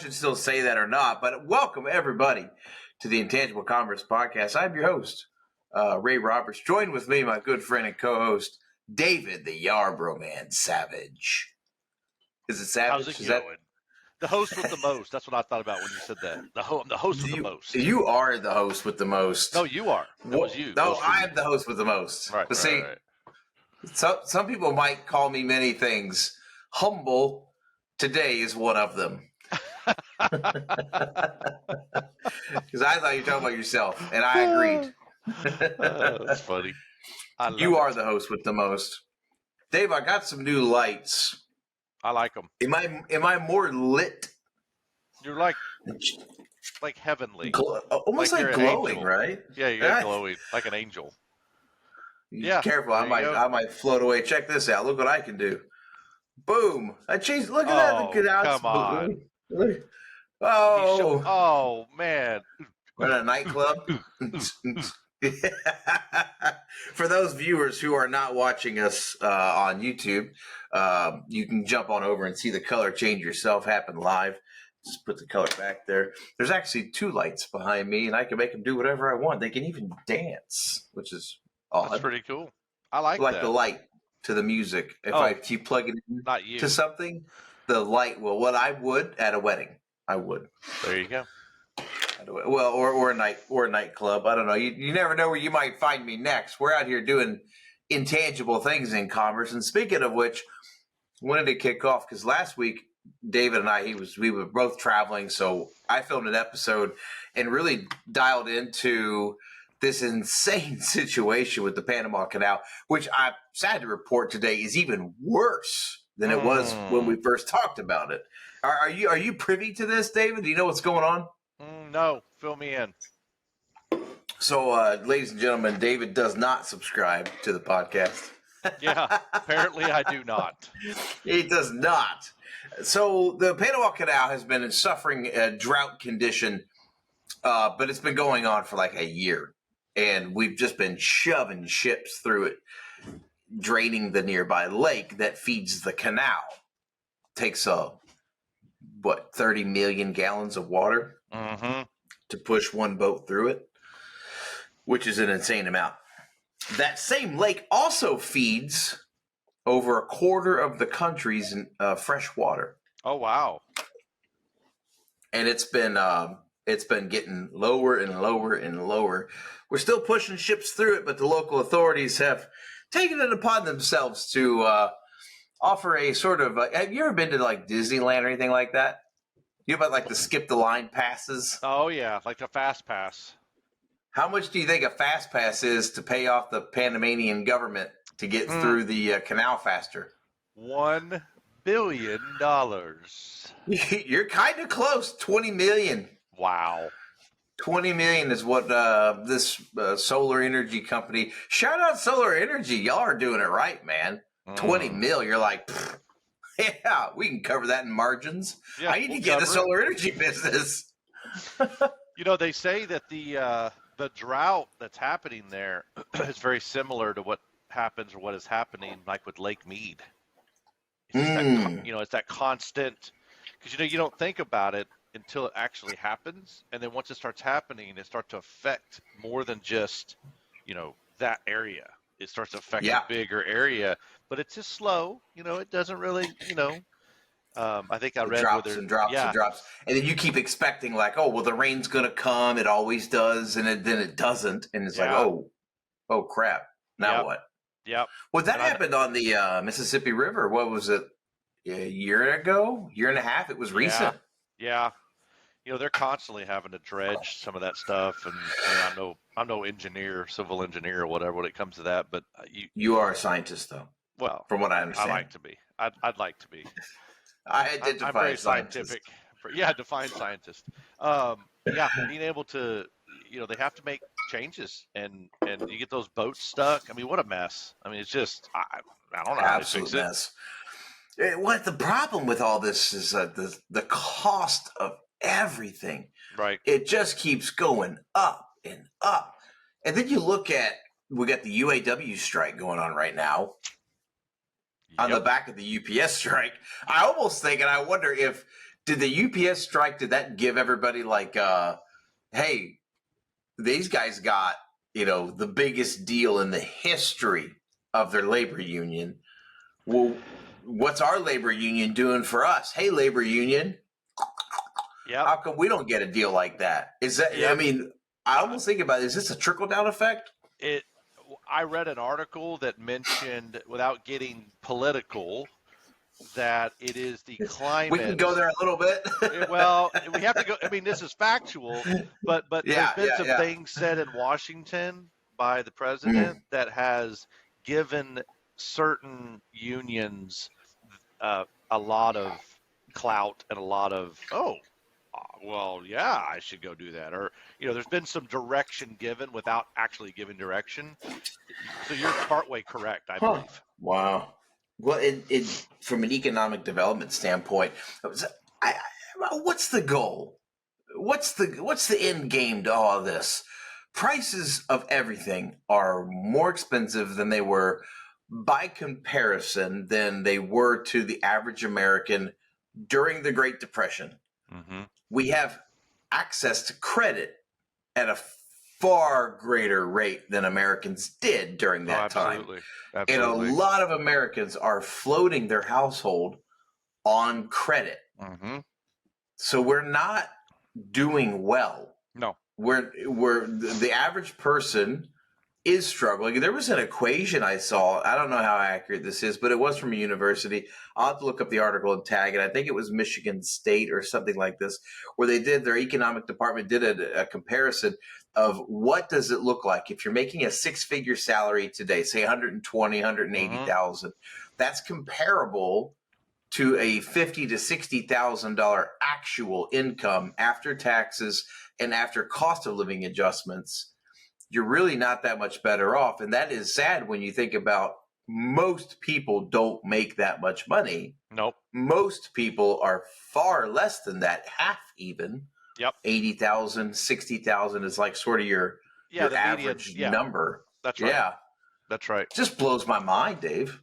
should still say that or not, but welcome everybody to the Intangible Commerce Podcast. I'm your host, Ray Roberts. Joined with me, my good friend and co-host, David the Yarborough Man Savage. Is it Savage? How's it going? The host with the most. That's what I thought about when you said that. I'm the host with the most. You are the host with the most. No, you are. That was you. No, I'm the host with the most. Right. But see, some people might call me many things. Humble today is one of them. Because I thought you were talking about yourself, and I agreed. That's funny. You are the host with the most. Dave, I got some new lights. I like them. Am I more lit? You're like heavenly. Almost like glowing, right? Yeah, you're glowing like an angel. Yeah. Careful, I might float away. Check this out. Look what I can do. Boom! I changed. Look at that. Look at that. Come on. Look. Oh man. We're at a nightclub. For those viewers who are not watching us on YouTube, you can jump on over and see the color change yourself happen live. Just put the color back there. There's actually two lights behind me, and I can make them do whatever I want. They can even dance, which is odd. That's pretty cool. I like that. The light to the music. If I keep plugging it to something, the light will. What I would at a wedding, I would. There you go. Well, or a nightclub. I don't know. You never know where you might find me next. We're out here doing intangible things in commerce. And speaking of which, I wanted to kick off because last week David and I we were both traveling, so I filmed an episode and really dialed into this insane situation with the Panama Canal, which I'm sad to report today is even worse than it was when we first talked about it. Are you privy to this, David? Do you know what's going on? No, fill me in. So, ladies and gentlemen, David does not subscribe to the podcast. Yeah, apparently I do not. He does not. So, the Panama Canal has been suffering a drought condition, but it's been going on for like a year. And we've just been shoving ships through it, draining the nearby lake that feeds the canal. Takes 30 million gallons of water to push one boat through it, which is an insane amount. That same lake also feeds over a quarter of the country's fresh water. Oh, wow. And it's been getting lower and lower and lower. We're still pushing ships through it, but the local authorities have taken it upon themselves to offer a sort of have you ever been to like Disneyland or anything like that? You have like the skip the line passes? Oh yeah, like a fast pass. How much do you think a fast pass is to pay off the Panamanian government to get through the canal faster? $1 billion. You're kind of close. 20 million. Wow. 20 million is what this solar energy company. Shout out Solar Energy. Y'all are doing it right, man. 20 mil. You're like, yeah, we can cover that in margins. Yeah, I need to get in the solar energy business. They say that the drought that's happening there is very similar to what happens or what is happening like with Lake Mead. It's it's that constant, because you don't think about it until it actually happens, and then once it starts happening, it starts to affect more than just that area. It starts to affect a bigger area, but it's just slow. It doesn't really. I think I read drops and drops and drops, and then you keep expecting like, oh well, the rain's gonna come. It always does, and then it doesn't, and it's like, oh crap, now what? Yep. Well, that happened on the Mississippi River. What was it? A year ago, year and a half. It was recent. Yeah. They're constantly having to dredge some of that stuff, and I'm no engineer, civil engineer, or whatever when it comes to that. But you are a scientist, though. Well, from what I understand, I like to be. I'd like to be. I identify I'm very as scientific. Defined scientist. Being able to, they have to make changes, and you get those boats stuck. I mean, what a mess. I mean, it's just I don't know how to fix mess. What the problem with all this is the cost of everything. Right. It just keeps going up and up. And then you look at, we got the UAW strike going on right now. On the back of the UPS strike. I almost think, and I wonder if Did the UPS strike, did that give everybody like, hey, these guys got, the biggest deal in the history of their labor union. Well, what's our labor union doing for us? Hey, labor union, Yeah. how come we don't get a deal like that? Is that, Yep. I mean, I almost think about it, is this a trickle down effect? I read an article that mentioned, without getting political, that it is the climate. We can go there a little bit. Well, we have to go. I mean, this is factual, but there's been some things said in Washington by the president that has given certain unions a lot of clout and a lot of, well, yeah, I should go do that. Or, there's been some direction given without actually giving direction. So you're partway correct, I believe. Wow. Well, it from an economic development standpoint, what's the goal? What's the end game to all of this? Prices of everything are more expensive than they were by comparison than they were to the average American during the Great Depression. Mm-hmm. We have access to credit at a far greater rate than Americans did during that time. And a lot of Americans are floating their household on credit. Mm-hmm. So we're not doing well. No. We're the average person is struggling. There was an equation I saw. I don't know how accurate this is, but it was from a university. I'll have to look up the article and tag it. I think it was Michigan State or something like this, where they did, their economic department did a comparison of what does it look like if you're making a six-figure salary today, say 120, 180,000. That's comparable to a $50,000 to $60,000 actual income after taxes and after cost of living adjustments. You're really not that much better off. And that is sad when you think about most people don't make that much money. Nope. Most people are far less than that, half even. Yep. 80,000, 60,000 is like sort of your average number. That's right. Yeah. That's right. It just blows my mind, Dave.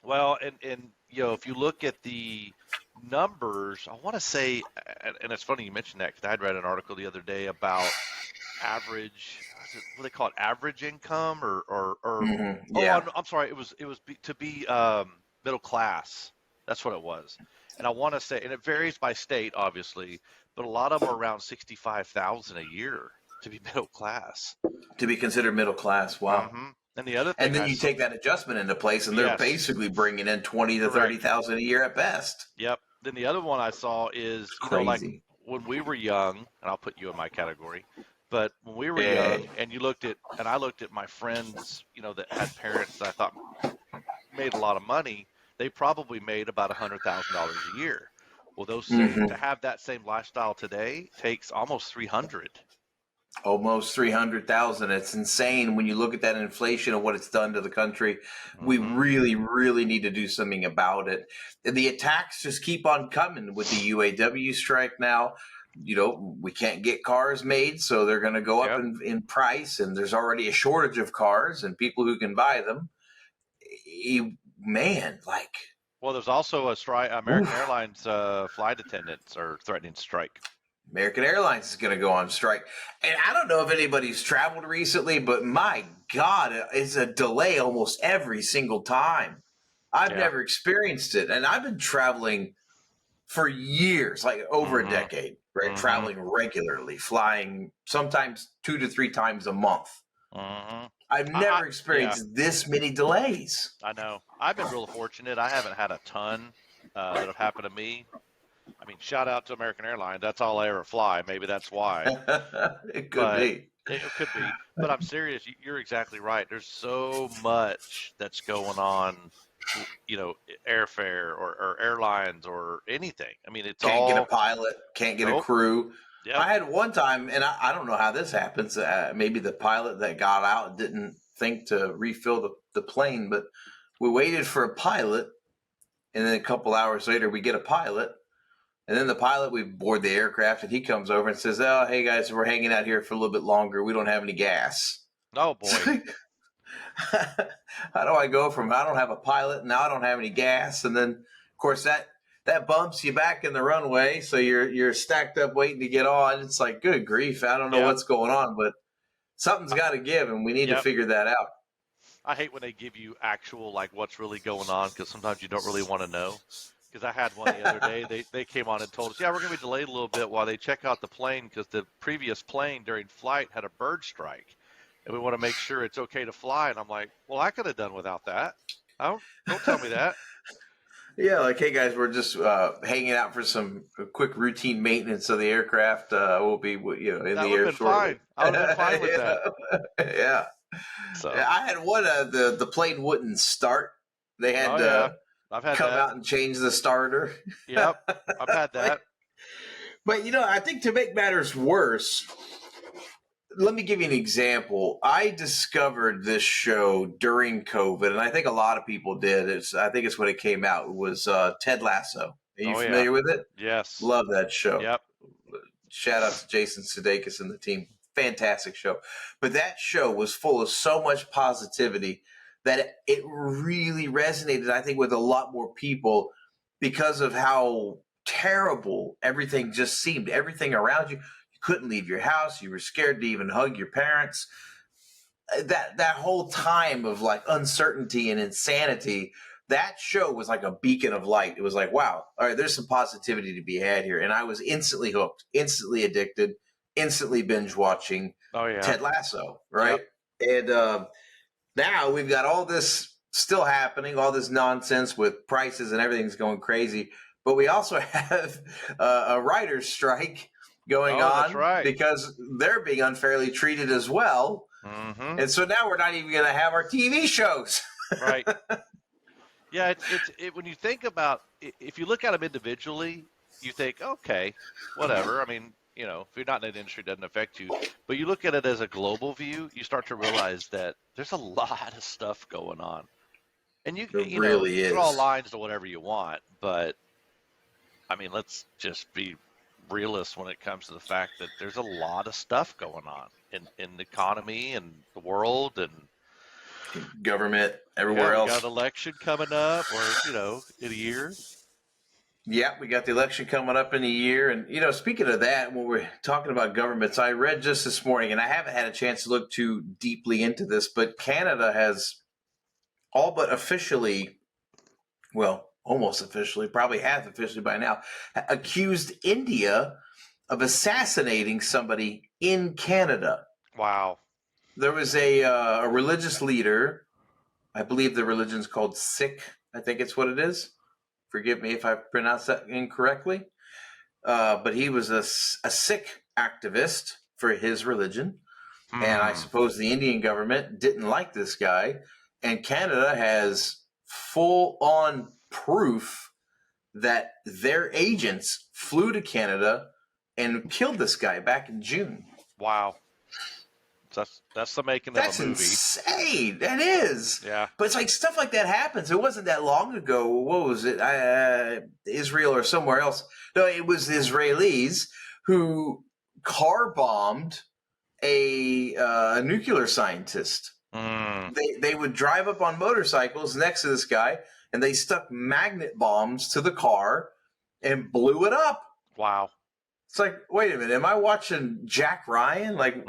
Well, and if you look at the numbers, I want to say, and it's funny you mentioned that because I had read an article the other day about average, what do they call it, average income or Yeah. I'm sorry, it was to be middle class. That's what it was. And I want to say, and it varies by state, obviously, but a lot of them are around 65,000 a year to be middle class. To be considered middle class, wow. Mm-hmm. And the other thing, and then you take that adjustment into place, and they're basically bringing in 20 to 30,000 a year at best. Yep. Then the other one I saw is, like when we were young, and I'll put you in my category, but when we were young, and I looked at my friends, that had parents that I thought made a lot of money, they probably made about $100,000 a year. Well, those to have that same lifestyle today takes almost 300. Almost 300,000. It's insane when you look at that inflation and what it's done to the country. We really, really need to do something about it. And the attacks just keep on coming with the UAW strike now. We can't get cars made, so they're going to go up in price, and there's already a shortage of cars and people who can buy them. Well, there's also a strike. American Airlines flight attendants are threatening to strike. American Airlines is going to go on strike. And I don't know if anybody's traveled recently, but my God, it's a delay almost every single time. I've never experienced it. And I've been traveling for years, like over a decade, right? Traveling regularly, flying sometimes 2 to 3 times a month. I've never experienced this many delays. I know. I've been real fortunate. I haven't had a ton that have happened to me. I mean, shout out to American Airlines. That's all I ever fly. Maybe that's why. It could be. It could be. But I'm serious. You're exactly right. There's so much that's going on, airfare or airlines or anything. I mean, it's Can't get a pilot, can't get a crew. Yep. I had one time, and I don't know how this happens. Maybe the pilot that got out didn't think to refill the plane, but we waited for a pilot, and then a couple hours later, we get a pilot. And then the pilot, we board the aircraft, and he comes over and says, "Oh, hey guys, we're hanging out here for a little bit longer. We don't have any gas." Oh boy! How do I go from I don't have a pilot, now I don't have any gas, and then of course that that bumps you back in the runway, so you're stacked up waiting to get on. It's like, good grief, I don't know Yep. what's going on, but something's got to give, and we need to Yep. figure that out. I hate when they give you actual like what's really going on because sometimes you don't really want to know. Because I had one the other day. They came on and told us, yeah, we're going to be delayed a little bit while they check out the plane because the previous plane during flight had a bird strike, and we want to make sure it's okay to fly. And I'm like, well, I could have done without that. Don't tell me that. Yeah, like, hey guys, we're just hanging out for some quick routine maintenance of the aircraft. We'll be, in That the would air have been shortly. fine. I would have been fine with that. Yeah. So, I had one. The plane wouldn't start. They had to I've had come that. out and change the starter. Yep, I've had that. But I think to make matters worse, let me give you an example. I discovered this show during COVID, and I think a lot of people did. I think it's when it came out. It was Ted Lasso. Are you familiar with it? Yes. Love that show. Yep. Shout out to Jason Sudeikis and the team. Fantastic show. But that show was full of so much positivity that it really resonated, I think, with a lot more people because of how terrible everything just seemed. Everything around you. You couldn't leave your house. You were scared to even hug your parents. That whole time of like uncertainty and insanity, that show was like a beacon of light. It was like, wow, all right, there's some positivity to be had here. And I was instantly hooked, instantly addicted, instantly binge watching Ted Lasso, right? Yep. And now we've got all this still happening, all this nonsense with prices and everything's going crazy. But we also have a writer's strike going on because they're being unfairly treated as well. Mm-hmm. And so now we're not even going to have our TV shows. Right. Yeah, when you think about, if you look at them individually, you think, okay, whatever. I mean, if you're not in an industry, it doesn't affect you. But you look at it as a global view, you start to realize that there's a lot of stuff going on. And you draw lines to whatever you want. But, I mean, let's just be realists when it comes to the fact that there's a lot of stuff going on in the economy and the world and government, everywhere else. We got an election coming up, or in a year. Yeah, we got the election coming up in a year. And speaking of that, when we're talking about governments, I read just this morning, and I haven't had a chance to look too deeply into this, but Canada has all but officially, well, almost officially, probably half officially by now, accused India of assassinating somebody in Canada. Wow. There was a religious leader, I believe the religion's called Sikh, I think it's what it is. Forgive me if I pronounced that incorrectly. But he was a Sikh activist for his religion. And I suppose the Indian government didn't like this guy. And Canada has full-on proof that their agents flew to Canada and killed this guy back in June. Wow. That's the making of a movie. That's insane. That is. Yeah. But it's like stuff like that happens. It wasn't that long ago. What was it? Israel or somewhere else. No, it was the Israelis who car bombed a nuclear scientist. They would drive up on motorcycles next to this guy, and they stuck magnet bombs to the car and blew it up. Wow. It's like, wait a minute, am I watching Jack Ryan? Like,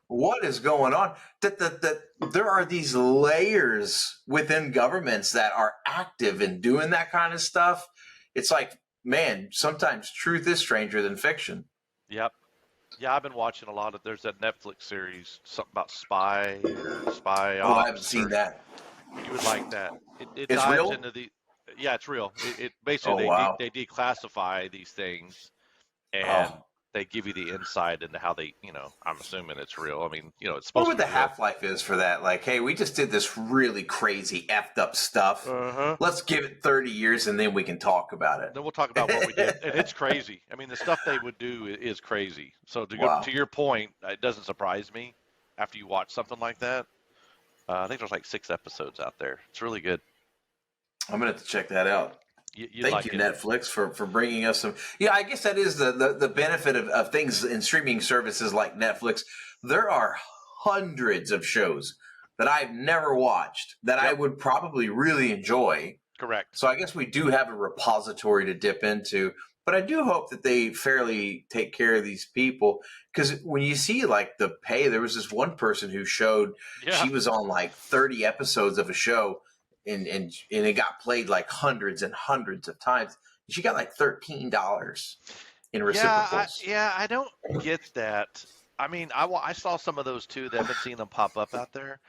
what is going on? That there are these layers within governments that are active in doing that kind of stuff. It's like, man, sometimes truth is stranger than fiction. Yep. Yeah, I've been watching a lot of. There's that Netflix series, something about spy ops. I haven't seen that. You would like that. It it's dives real? into the. Yeah, it's real. It basically they declassify these things. And they give you the insight into how they, I'm assuming it's real. I mean, it's supposed what to be the half-life is for that. Like, hey, we just did this really crazy effed up stuff. Let's give it 30 years and then we can talk about it. Then we'll talk about what we did. And it's crazy. I mean, the stuff they would do is crazy. So to your point, it doesn't surprise me after you watch something like that. I think there's like 6 episodes out there. It's really good. I'm going to have to check that out. Thank you, Netflix, for bringing us some. Yeah, I guess that is the benefit of things in streaming services like Netflix. There are hundreds of shows that I've never watched that I would probably really enjoy. Correct. So I guess we do have a repository to dip into, but I do hope that they fairly take care of these people, because when you see like the pay, there was this one person who showed Yeah. she was on like 30 episodes of a show, and it got played like hundreds and hundreds of times. She got like $13 in reciprocals. I don't get that. I mean, I saw some of those too. They haven't seen them pop up out there.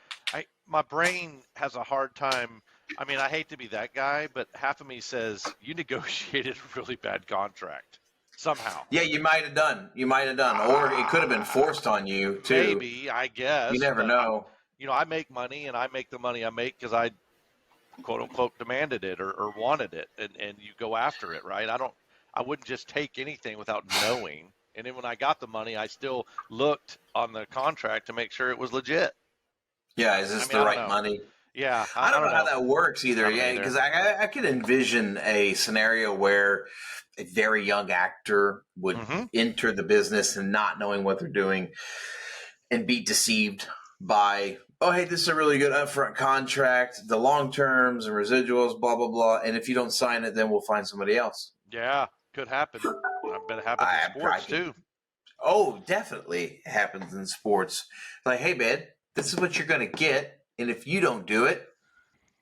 My brain has a hard time. I mean, I hate to be that guy, but half of me says you negotiated a really bad contract somehow. Yeah, you might have done. Or it could have been forced on you too. Maybe, I guess. You never know. I make money, and I make the money I make because I, quote unquote, demanded it or wanted it, and you go after it, right? I wouldn't just take anything without knowing. And then when I got the money, I still looked on the contract to make sure it was legit. Yeah, is this the right money? Yeah, I don't know how that works either. Yeah, because I could envision a scenario where a very young actor would enter the business and not knowing what they're doing and be deceived by, oh, hey, this is a really good upfront contract, the long terms and residuals, blah, blah, blah. And if you don't sign it, then we'll find somebody else. Yeah, could happen. I bet it happens in sports too. Oh, definitely happens in sports. Like, hey, man, this is what you're going to get. And if you don't do it,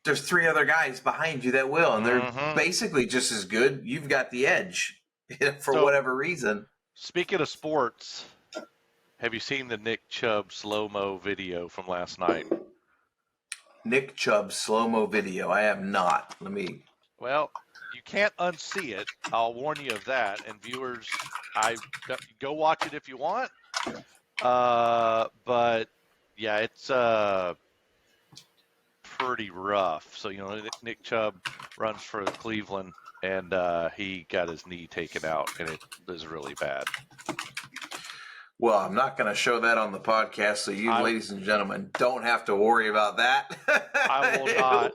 there's 3 other guys behind you that will. And they're basically just as good. You've got the edge for whatever reason. Speaking of sports, have you seen the Nick Chubb slow-mo video from last night? Nick Chubb slow-mo video. I have not. Well, you can't unsee it. I'll warn you of that. And viewers, go watch it if you want. But yeah, it's pretty rough. So, Nick Chubb runs for Cleveland, and he got his knee taken out, and it was really bad. Well, I'm not going to show that on the podcast, so you, ladies and gentlemen, don't have to worry about that. I will not.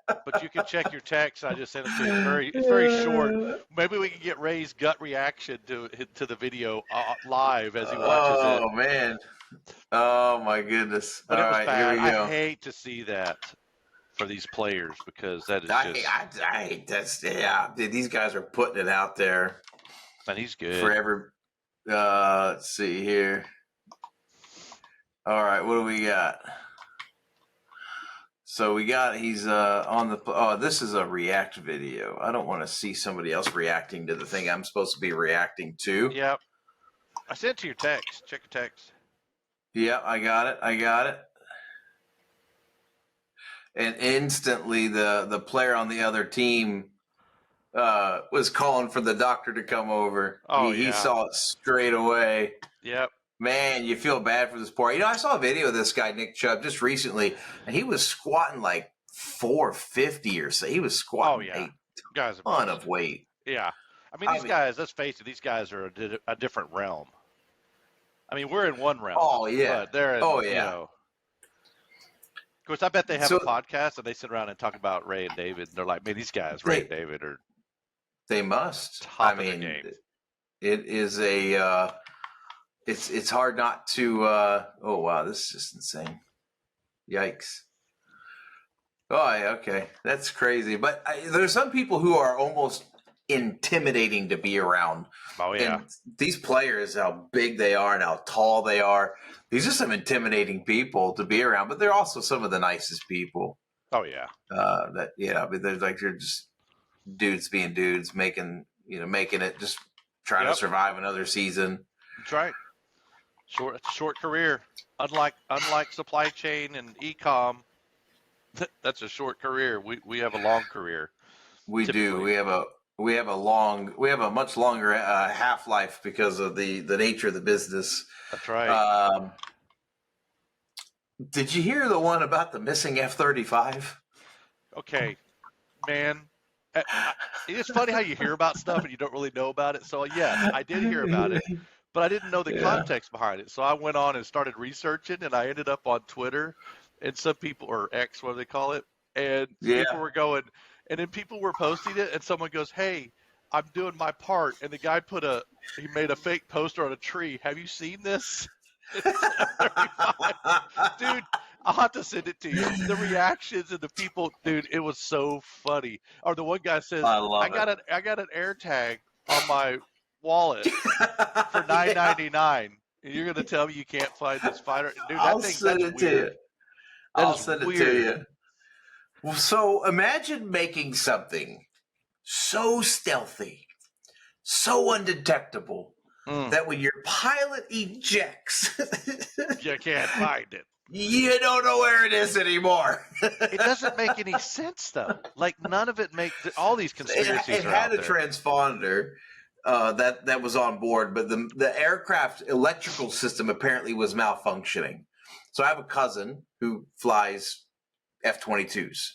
But you can check your text. I just sent it to you. It's very short. Maybe we can get Ray's gut reaction to the video live as he watches it. Oh, man. Oh, my goodness. But All it was right, bad. here we go. I hate to see that for these players, because that is I hate that. Yeah, these guys are putting it out there. And he's good. For every... let's see here. All right, what do we got? So he's on the, this is a react video. I don't want to see somebody else reacting to the thing I'm supposed to be reacting to. Yep. I sent it to your text. Check your text. Yeah, I got it. And instantly the player on the other team was calling for the doctor to come over. Oh, he saw it straight away. Yep. Man, you feel bad for this poor. I saw a video of this guy, Nick Chubb, just recently, and he was squatting like 450 or so. He was squatting a ton of weight. Yeah. I mean, these guys, let's face it, these guys are a different realm. I mean, we're in one realm. Oh, yeah. But they're in, Of course, I bet they have a podcast and they sit around and talk about Ray and David. And they're like, man, these guys, Ray and David, are They must. top of the game. It is a it's hard not to oh wow, this is just insane. Yikes. Oh yeah, okay. That's crazy. But there's some people who are almost intimidating to be around. Oh yeah. And these players, how big they are and how tall they are, these are some intimidating people to be around, but they're also some of the nicest people. Oh yeah. But they're just dudes being dudes, making it, just trying to survive another season. That's right. Short career. Unlike supply chain and e-com, that's a short career. We have a long career. We do. We have a much longer half-life because of the nature of the business. That's right. Did you hear the one about the missing F-35? Okay, man. It's funny how you hear about stuff and you don't really know about it. So yes, I did hear about it, but I didn't know the context behind it. So I went on and started researching, and I ended up on Twitter, and some people, or X, what do they call it? And people were going, and then people were posting it, and someone goes, "Hey, I'm doing my part," and the guy he made a fake poster on a tree. Have you seen this? Dude, I'll have to send it to you. The reactions and the people, dude, it was so funny. Or the one guy says, I love I got an air tag on my wallet for Yeah, $9.99, and you're gonna tell me you can't find this fighter, dude? I'll send That's it to you. weird. That I'll is send it to weird. you. Well, so imagine making something so stealthy, so undetectable Mm, that when your pilot ejects, you can't find it. you don't know where it is anymore. It doesn't make any sense though. Like none of it makes. All these conspiracies It are had out a there. transponder that was on board, but the aircraft electrical system apparently was malfunctioning. So I have a cousin who flies F-22s,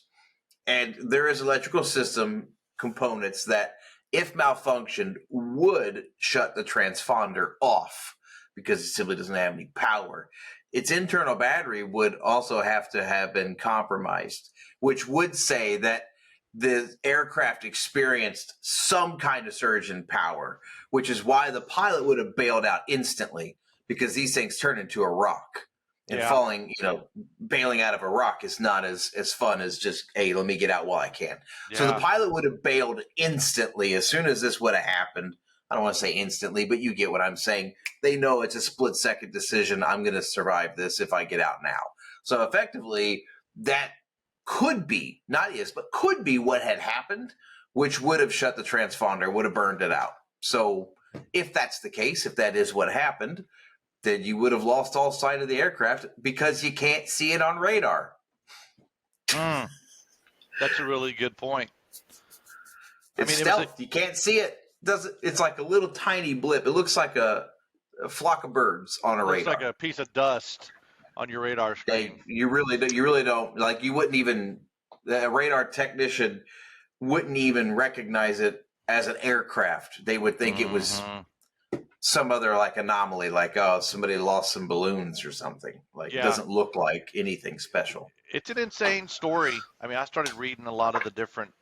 and there is electrical system components that, if malfunctioned, would shut the transponder off because it simply doesn't have any power. Its internal battery would also have to have been compromised, which would say that the aircraft experienced some kind of surge in power, which is why the pilot would have bailed out instantly, because these things turn into a rock. And Yeah. falling, bailing out of a rock is not as fun as just, hey, let me get out while I can. So the Yeah. pilot would have bailed instantly as soon as this would have happened. I don't want to say instantly, but you get what I'm saying. They know it's a split second decision. I'm going to survive this if I get out now. So effectively, that could be, not is, but could be what had happened, which would have shut the transponder, would have burned it out. So if that's the case, if that is what happened, then you would have lost all sight of the aircraft because you can't see it on radar. Mm, that's a really good point. It's stealth. You can't see it. It's like a little tiny blip. It looks like a flock of birds on a radar. Looks like a piece of dust on your radar screen. You really don't, like, you wouldn't even, the radar technician wouldn't even recognize it as an aircraft. They would think it was some other like anomaly, like, oh, somebody lost some balloons or something. Like, It doesn't look like anything special. It's an insane story. I mean, I started reading a lot of the different,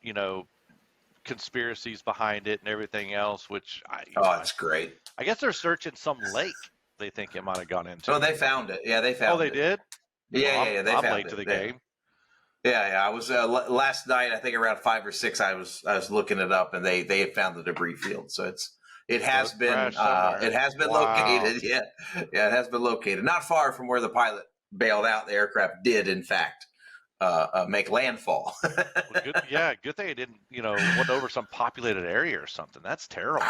conspiracies behind it and everything else, which it's great. I guess they're searching some lake they think it might have gone into. Oh, they found it. Yeah, they found it. Oh, they did? Yeah, they I'm found late it. to the game. Yeah. I was last night. I think around 5 or 6. I was looking it up, and they had found the debris field. So it has been located. Yeah, it has been located. Not far from where the pilot bailed out. The aircraft did, in fact, make landfall. Well, good thing it didn't, went over some populated area or something. That's terrible.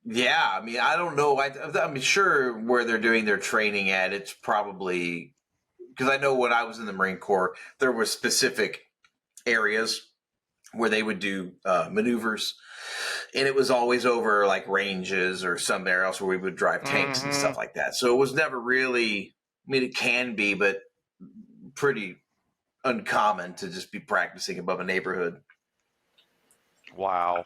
Yeah, I mean, I don't know. I'm sure where they're doing their training at, it's probably, because I know when I was in the Marine Corps, there were specific areas where they would do maneuvers, and it was always over like ranges or somewhere else where we would drive tanks and stuff like that. So it was never really, I mean, it can be, but pretty uncommon to just be practicing above a neighborhood. Wow.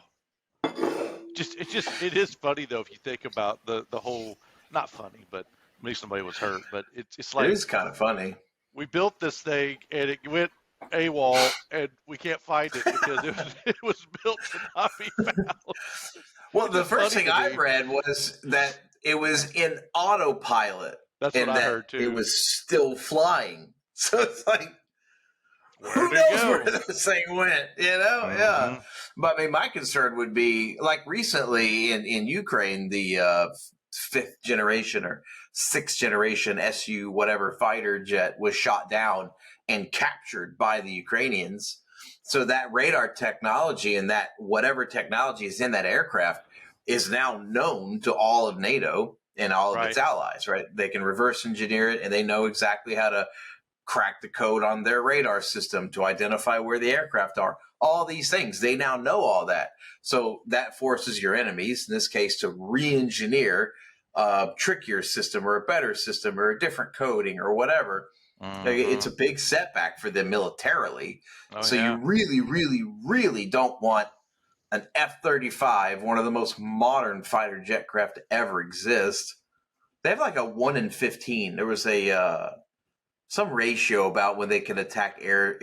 It is funny though if you think about the whole, not funny, but at least somebody was hurt. But it's like, it is kind of funny. We built this thing and it went AWOL and we can't find it because it was built to not be found. Well, the first thing I read was that it was in autopilot. That's what I heard too. It was still flying. So it's like, who knows where this thing went, Yeah. But I mean, my concern would be, like, recently in Ukraine, the 5th generation or 6th generation Su whatever fighter jet was shot down and captured by the Ukrainians. So that radar technology and that whatever technology is in that aircraft is now known to all of NATO and all of its allies, right? They can reverse engineer it, and they know exactly how to crack the code on their radar system to identify where the aircraft are. All these things, they now know all that. So that forces your enemies, in this case, to re-engineer a trickier system or a better system or a different coding or whatever. It's a big setback for them militarily. You really, really, really don't want an F-35, one of the most modern fighter jet craft to ever exist. They have like a 1 in 15. There was some ratio about when they can attack air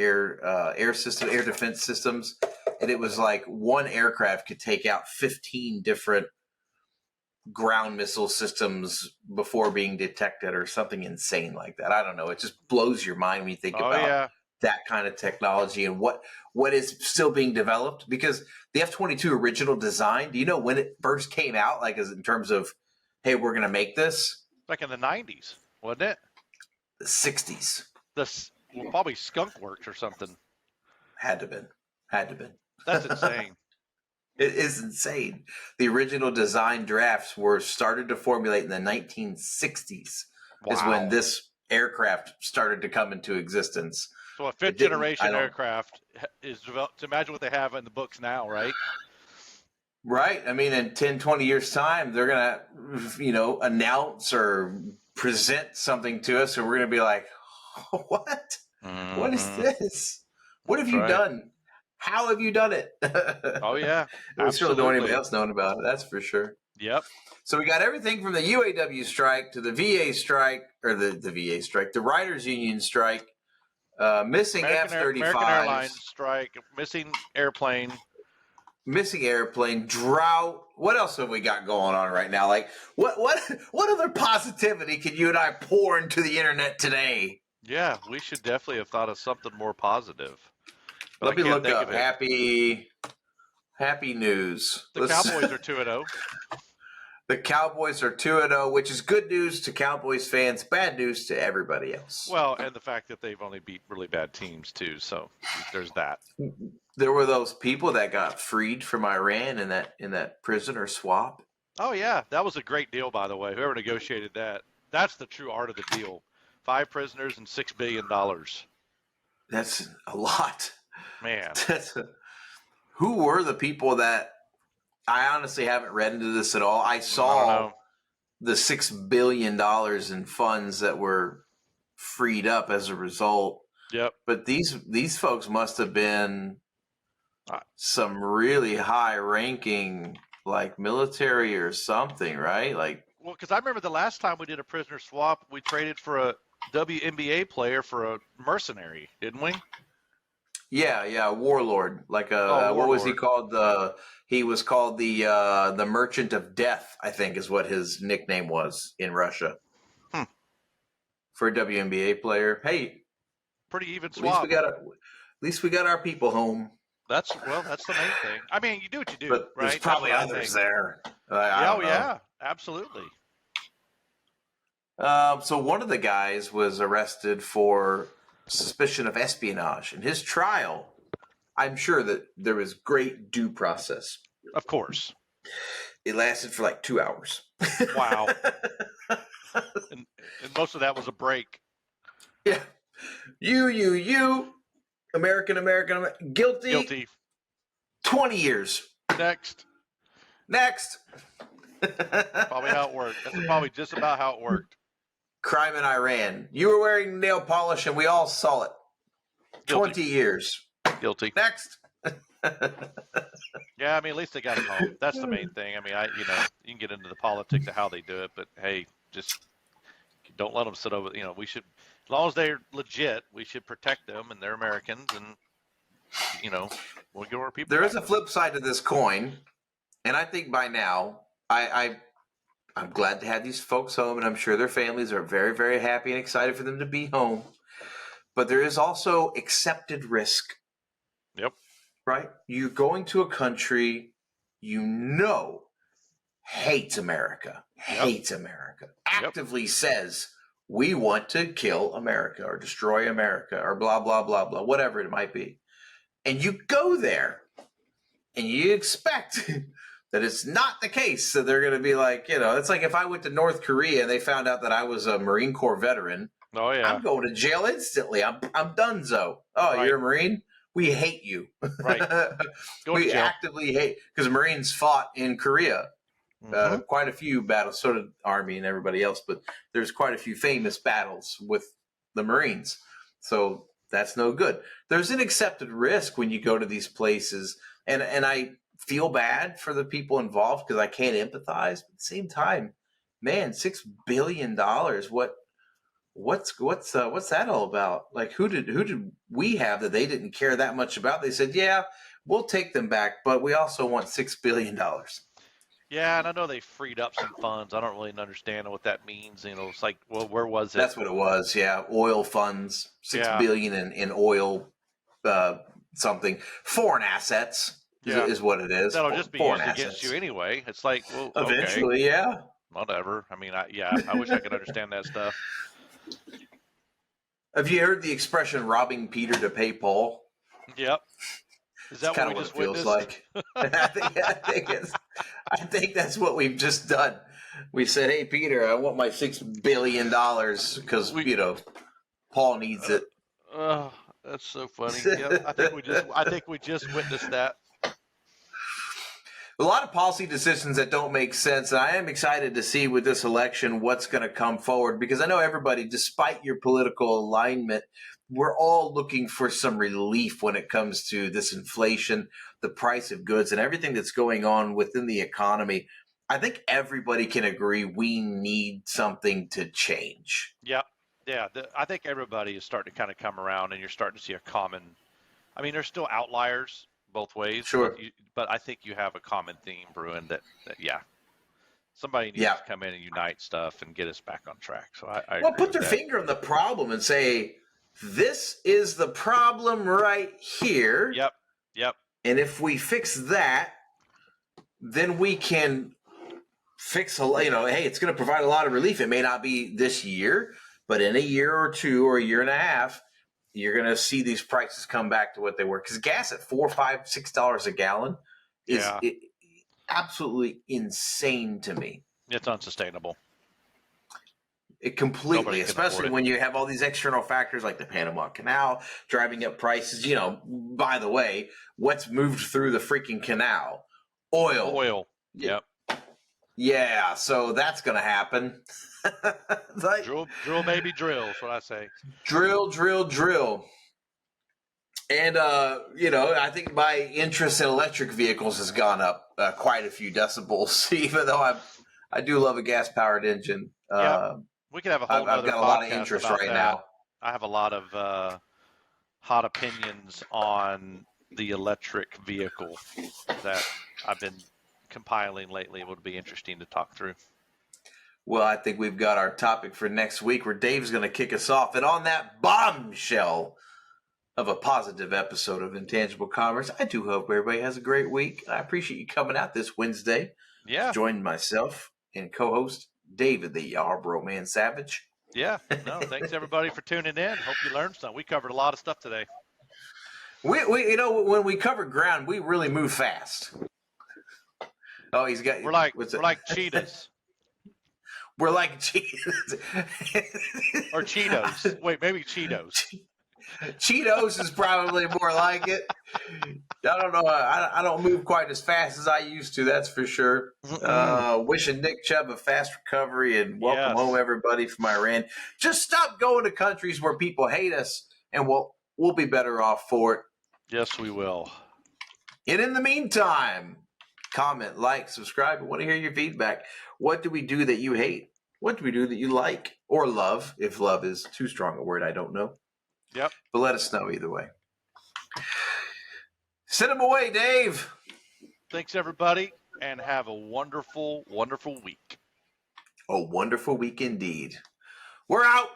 defense systems, and it was like one aircraft could take out 15 different ground missile systems before being detected or something insane like that. I don't know. It just blows your mind when you think Oh about yeah. that kind of technology and what is still being developed, because the F-22 original design, do you know when it first came out, like as in terms of, hey, we're going to make this? Like in the 90s, wasn't it? The 60s. Well, probably Skunk Works or something. Had to been. That's insane. It is insane. The original design drafts were started to formulate in the 1960s. Is Wow. when this aircraft started to come into existence. So a It fifth didn't- generation I don't- aircraft is developed. To imagine what they have in the books now, right? Right. I mean, in 10, 20 years' time, they're going to, announce or present something to us, and we're going to be like, what? What is this? What have That's you right. done? How have you done it? Oh yeah, We certainly don't want absolutely. anybody else knowing about it. That's for sure. Yep. So we got everything from the UAW strike to the VA strike, or the VA strike, the Writers Union strike, missing American F-35s, Airlines strike, missing airplane. missing airplane, drought. What else have we got going on right now? Like, what other positivity can you and I pour into the internet today? Yeah, we should definitely have thought of something more positive. But Let me I can't look think up of it. happy news. The Cowboys are 2-0. The Cowboys are 2-0, which is good news to Cowboys fans, bad news to everybody else. Well, and the fact that they've only beat really bad teams too. So there's that. There were those people that got freed from Iran in that prisoner swap. Oh yeah, that was a great deal, by the way. Whoever negotiated that, that's the true art of the deal. 5 prisoners and $6 billion. That's a lot. Man, Who were the people that? I honestly haven't read into this at all. I I don't saw know. the $6 billion in funds that were freed up as a result. Yep. But these folks must have been Uh, some really high ranking, like military or something, right? Like, Well, because I remember the last time we did a prisoner swap, we traded for a WNBA player for a mercenary, didn't we? yeah, warlord. Like what was he Warlord. called? He was called the Merchant of Death, I think, is what his nickname was in Russia. Hmm. For a WNBA player. Hey, Pretty even at least swap. we got our people home. That's the main thing. I mean, you do what you do, But right? there's probably That's what I others think. there. Yeah, yeah, absolutely. So one of the guys was arrested for suspicion of espionage. In his trial, I'm sure that there was great due process. Of course. It lasted for like 2 hours. Wow. and most of that was a break. Yeah. You, American, guilty. Guilty. 20 years. Next. Next. Probably how it worked. That's probably just about how it worked. Crime in Iran. You were wearing nail polish and we all saw it. Guilty. 20 years. Guilty. Next. Yeah, I mean, at least they got him home. That's the main thing. I mean, you can get into the politics of how they do it, but hey, just don't let them sit over. We should, as long as they're legit, we should protect them, and they're Americans, and we'll give our people. There back. is a flip side to this coin, and I think by now, I'm glad to have these folks home, and I'm sure their families are very, very happy and excited for them to be home. But there is also accepted risk. Yep. Right? You're going to a country hates America, actively says, we want to kill America or destroy America or blah, blah, blah, blah, whatever it might be. And you go there and you expect that it's not the case. So they're going to be like, it's like if I went to North Korea and they found out that I was a Marine Corps veteran, Oh yeah. I'm going to jail instantly. I'm donezo. Oh, Right. you're a Marine? We hate you. Right. Go We to jail. actively hate, because Marines fought in Korea. Mhm. Quite a few battles, so did Army and everybody else, but there's quite a few famous battles with the Marines. So that's no good. There's an accepted risk when you go to these places, and I feel bad for the people involved because I can't empathize. But at the same time, man, $6 billion. What's that all about? Like, who did we have that they didn't care that much about? They said, yeah, we'll take them back, but we also want $6 billion. Yeah, and I know they freed up some funds. I don't really understand what that means. You know, it's like, well, where was it? That's what it was. Yeah, oil funds, Yeah. $6 billion in oil, uh, something foreign assets Yeah. is what it is. That'll just be Foreign used against you assets. anyway. It's like, well, okay, Eventually, yeah. whatever. I mean, I wish I could understand that stuff. Have you heard the expression "robbing Peter to pay Paul"? Yep. Is It's that what kind we of what just it feels witnessed? like. I think that's what we've just done. We said, "Hey, Peter, I want my $6 billion because We, Paul needs it." oh, that's so funny. Yep. I think we just witnessed that. A lot of policy decisions that don't make sense. And I am excited to see with this election what's going to come forward, because I know everybody, despite your political alignment, we're all looking for some relief when it comes to this inflation, the price of goods, and everything that's going on within the economy. I think everybody can agree we need something to change. Yep. Yeah. I think everybody is starting to kind of come around, and you're starting to see a common. I mean, there's still outliers both ways, Sure. but I think you have a common theme brewing that yeah, somebody needs Yeah. to come in and unite stuff and get us back on track. So I Well, agree put with their that. finger on the problem and say, this is the problem right here. Yep. Yep. And if we fix that, then we can fix hey, it's going to provide a lot of relief. It may not be this year, but in a year or two or a year and a half, you're going to see these prices come back to what they were. Because gas at $4, $5, $6 a gallon is absolutely insane to me. It's unsustainable. It completely, Nobody can afford especially it. when you have all these external factors like the Panama Canal driving up prices. By the way, what's moved through the freaking canal? Oil. Yep. Yeah, so that's going to happen. Like, Drill, baby, drill. Is what I say. drill. And, I think my interest in electric vehicles has gone up quite a few decibels, even though I do love a gas-powered engine. Yep. We could have a whole I've other got a lot of podcast interest about right that. now. I have a lot of hot opinions on the electric vehicle that I've been compiling lately. It would be interesting to talk through. Well, I think we've got our topic for next week where Dave's going to kick us off. And on that bombshell of a positive episode of Intangible Commerce, I do hope everybody has a great week. I appreciate you coming out this Wednesday. Yeah. Joining myself and co-host David, the Yarborough Man Savage. Yeah. No, thanks everybody for tuning in. Hope you learned something. We covered a lot of stuff today. We when we cover ground, we really move fast. Oh, he's got. We're like cheetahs. We're like Cheetos. Or Cheetos. Wait, maybe Cheetos. Cheetos is probably more like it. I don't know. I don't move quite as fast as I used to. That's for sure. Wishing Nick Chubb a fast recovery and welcome home, everybody from Iran. Just stop going to countries where people hate us, and we'll be better off for it. Yes, we will. And in the meantime, comment, like, subscribe. I want to hear your feedback. What do we do that you hate? What do we do that you like or love? If love is too strong a word, I don't know. Yep. But let us know either way. Send them away, Dave. Thanks, everybody, and have a wonderful, wonderful week. A wonderful week indeed. We're out.